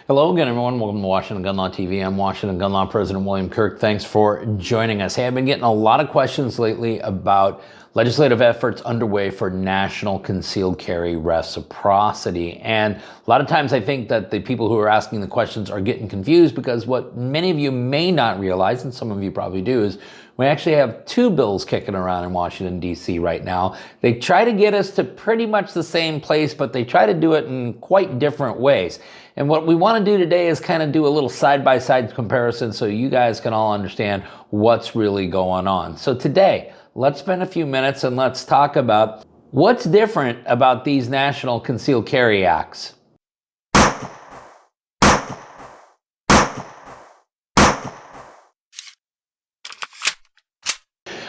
Hello again, everyone. Welcome to Washington Gun Law TV. I'm Washington Gun Law President William Kirk. Thanks for joining us. Hey, I've been getting a lot of questions lately about legislative efforts underway for national concealed carry reciprocity. And a lot of times I think that the people who are asking the questions are getting confused because what many of you may not realize, and some of you probably do, is we actually have two bills kicking around in Washington, D.C. right now. They try to get us to pretty much the same place, but they try to do it in quite different ways. And what we want to do today is kind of do a little side-by-side comparison so you guys can all understand what's really going on. So today, let's spend a few minutes and let's talk about what's different about these National Concealed Carry Acts.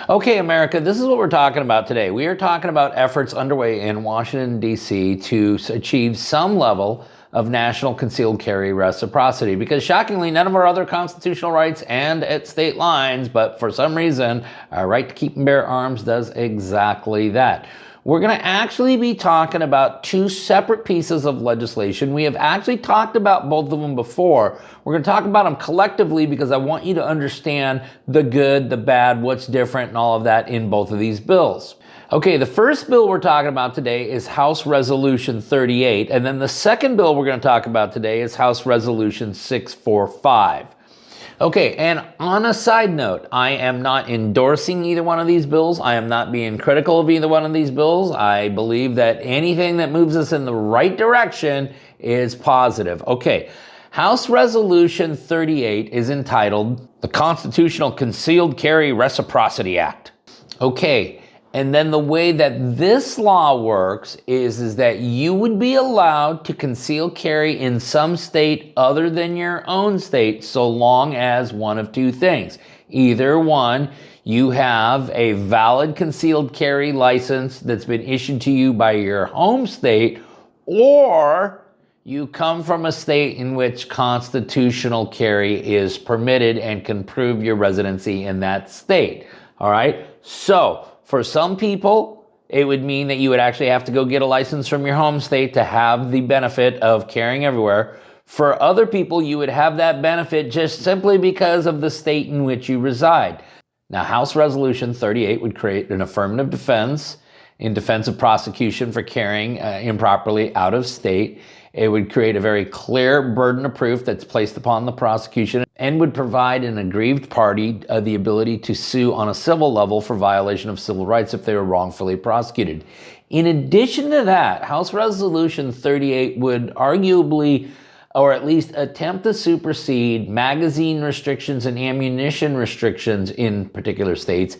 Okay, America, this is what we're talking about today. We are talking about efforts underway in Washington, D.C. to achieve some level of national concealed carry reciprocity, because shockingly, none of our other constitutional rights and at state lines, but for some reason, our right to keep and bear arms does exactly that. We're going to actually be talking about two separate pieces of legislation. We have actually talked about both of them before. We're going to talk about them collectively because I want you to understand the good, the bad, what's different, and all of that in both of these bills. Okay, the first bill we're talking about today is House Resolution 38, and then the second bill we're going to talk about today is House Resolution 645. Okay, and on a side note, I am not endorsing either one of these bills. I am not being critical of either one of these bills. I believe that anything that moves us in the right direction is positive. Okay, House Resolution 38 is entitled the Constitutional Concealed Carry Reciprocity Act. Okay, and then the way that this law works is that you would be allowed to conceal carry in some state other than your own state so long as one of two things. Either one, you have a valid concealed carry license that's been issued to you by your home state, or you come from a state in which constitutional carry is permitted and can prove your residency in that state. All right? So, for some people, it would mean that you would actually have to go get a license from your home state to have the benefit of carrying everywhere. For other people, you would have that benefit just simply because of the state in which you reside. Now, House Resolution 38 would create an affirmative defense in defense of prosecution for carrying improperly out of state. It would create a very clear burden of proof that's placed upon the prosecution and would provide an aggrieved party the ability to sue on a civil level for violation of civil rights if they were wrongfully prosecuted. In addition to that, House Resolution 38 would arguably, or at least attempt to supersede magazine restrictions and ammunition restrictions in particular states,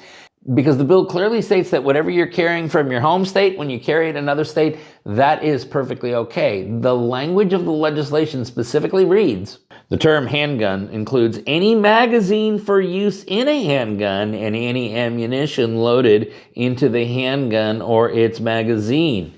because the bill clearly states that whatever you're carrying from your home state, when you carry it in another state, that is perfectly okay. The language of the legislation specifically reads, the term handgun includes any magazine for use in a handgun and any ammunition loaded into the handgun or its magazine.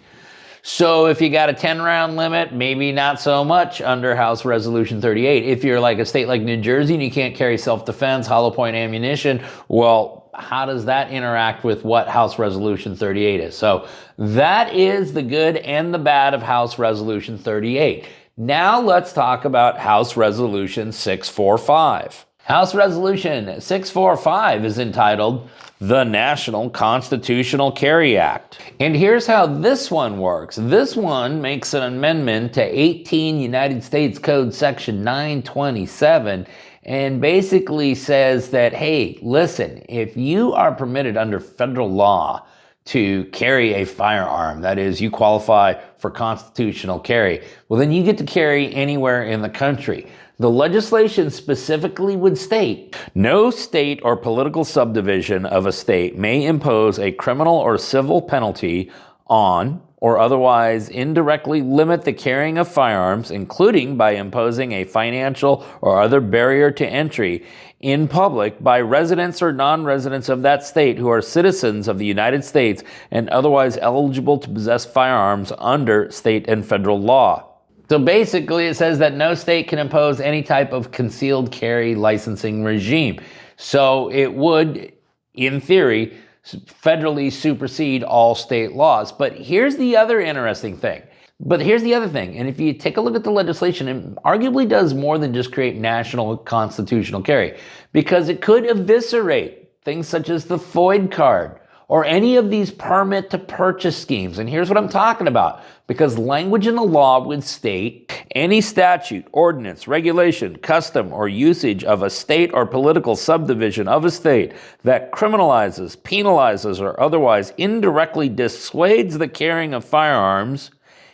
So if you got a 10-round limit, maybe not so much under House Resolution 38. If you're like a state like New Jersey and you can't carry self-defense, hollow point ammunition, well, how does that interact with what House Resolution 38 is? So that is the good and the bad of House Resolution 38. Now let's talk about House Resolution 645. House Resolution 645 is entitled the National Constitutional Carry Act. And here's how this one works. This one makes an amendment to 18 United States Code Section 927 and basically says that, hey, listen, if you are permitted under federal law to carry a firearm, that is, you qualify for constitutional carry, well, then you get to carry anywhere in the country. The legislation specifically would state, no state or political subdivision of a state may impose a criminal or civil penalty on or otherwise indirectly limit the carrying of firearms, including by imposing a financial or other barrier to entry in public by residents or non-residents of that state who are citizens of the United States and otherwise eligible to possess firearms under state and federal law. So basically it says that no state can impose any type of concealed carry licensing regime. So it would, in theory, federally supersede all state laws. But here's the other interesting thing. But here's the other thing, and if you take a look at the legislation, it arguably does more than just create national constitutional carry, because it could eviscerate things such as the FOID card or any of these permit to purchase schemes. And here's what I'm talking about, because language in the law would state any statute, ordinance, regulation, custom, or usage of a state or political subdivision of a state that criminalizes, penalizes, or otherwise indirectly dissuades the carrying of firearms,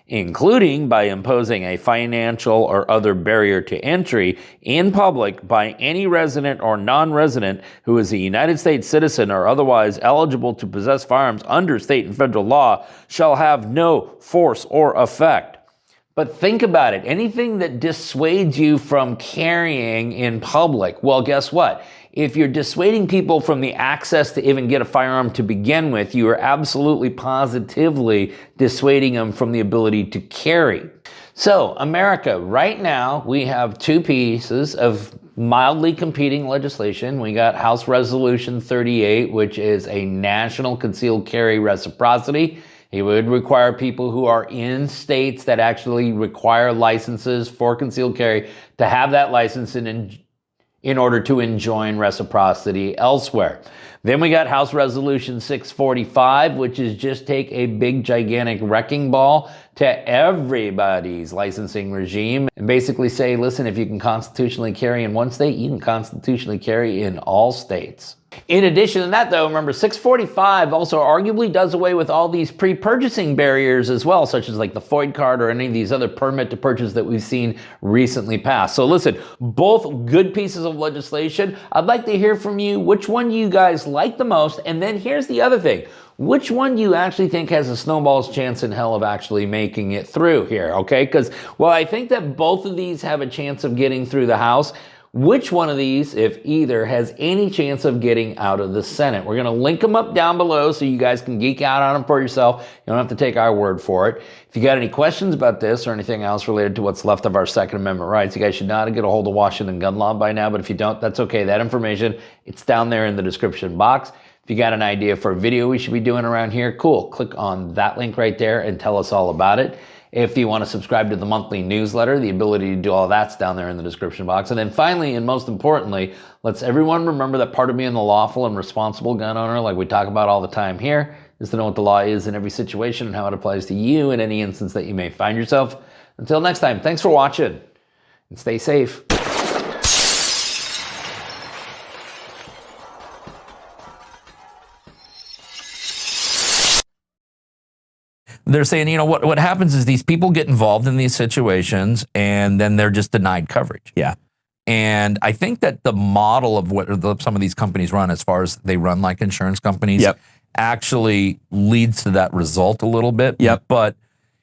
including by imposing a financial or other barrier to entry in public by any resident or non-resident who is a United States citizen or otherwise eligible to possess firearms under state and federal law, shall have no force or effect. But think about it. Anything that dissuades you from carrying in public, well, guess what? If you're dissuading people from the access to even get a firearm to begin with, you are absolutely positively dissuading them from the ability to carry. So, America, right now, we have two pieces of mildly competing legislation. We got House Resolution 38, which is a national concealed carry reciprocity. It would require people who are in states that actually require licenses for concealed carry to have that license in order to enjoin reciprocity elsewhere. Then we got House Resolution 645, which is just take a big gigantic wrecking ball to everybody's licensing regime and basically say, listen, if you can constitutionally carry in one state, you can constitutionally carry in all states. In addition to that, though, remember 645 also arguably does away with all these pre-purchasing barriers as well, such as like the FOID card or any of these other permit to purchase that we've seen recently passed. So listen, both good pieces of legislation. I'd like to hear from you which one you guys like the most. And then here's the other thing. Which one do you actually think has a snowball's chance in hell of actually making it through here, okay? Because, well, I think that both of these have a chance of getting through the House. Which one of these, if either, has any chance of getting out of the Senate? We're going to link them up down below so you guys can geek out on them for yourself. You don't have to take our word for it. If you got any questions about this or anything else related to what's left of our Second Amendment rights, you guys should know how to get a hold of Washington gun law by now. But if you don't, that's okay. That information, it's down there in the description box. If you got an idea for a video we should be doing around here, cool. Click on that link right there and tell us all about it. If you want to subscribe to the monthly newsletter, the ability to do all that's down there in the description box. And then finally, and most importantly, let's everyone remember that part of being the lawful and responsible gun owner, like we talk about all the time here, is to know what the law is in every situation and how it applies to you in any instance that you may find yourself. Until next time, thanks for watching and stay safe. They're saying, you know, what happens is these people get involved in these situations and then they're just denied coverage. Yeah. And I think that the model of what some of these companies run, as far as they run like insurance companies, actually leads to that result a little bit. But,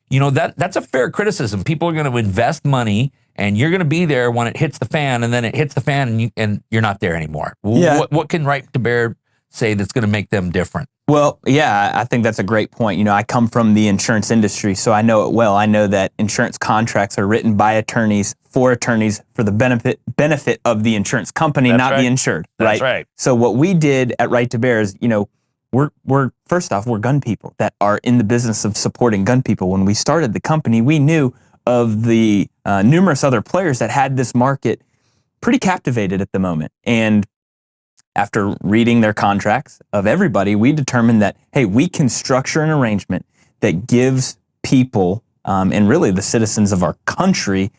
you know, that's a fair criticism. People are going to invest money and you're going to be there when it hits the fan, and then it hits the fan and you're not there anymore. What can Right to Bear say that's going to make them different? Well, yeah, I think that's a great point. You know, I come from the insurance industry, so I know it well. I know that insurance contracts are written by attorneys for the benefit of the insurance company, not the insured. That's right. So what we did at Right to Bear is, you know, we're first off, we're gun people that are in the business of supporting gun people. When we started the company, we knew of the numerous other players that had this market pretty captivated at the moment. And after reading their contracts of everybody, we determined that, hey, we can structure an arrangement that gives people and really the citizens of our country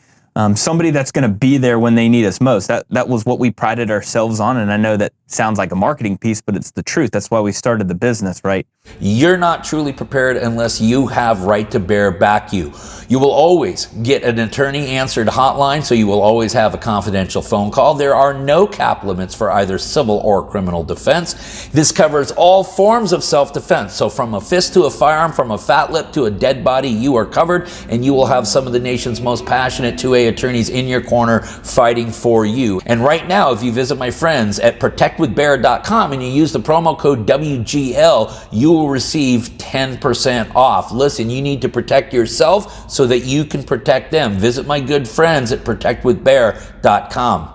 somebody that's going to be there when they need us most. That was what we prided ourselves on, and I know that sounds like a marketing piece, but it's the truth. That's why we started the business, right? You're not truly prepared unless you have Right to Bear back you. You will always get an attorney-answered hotline, so you will always have a confidential phone call. There are no cap limits for either civil or criminal defense. This covers all forms of self-defense. So from a fist to a firearm, from a fat lip to a dead body, you are covered, and you will have some of the nation's most passionate 2A attorneys in your corner fighting for you. And right now, if you visit my friends at protectwithbear.com and you use the promo code WGL, you will receive 10% off. Listen, you need to protect yourself so that you can protect them. Visit my good friends at protectwithbear.com.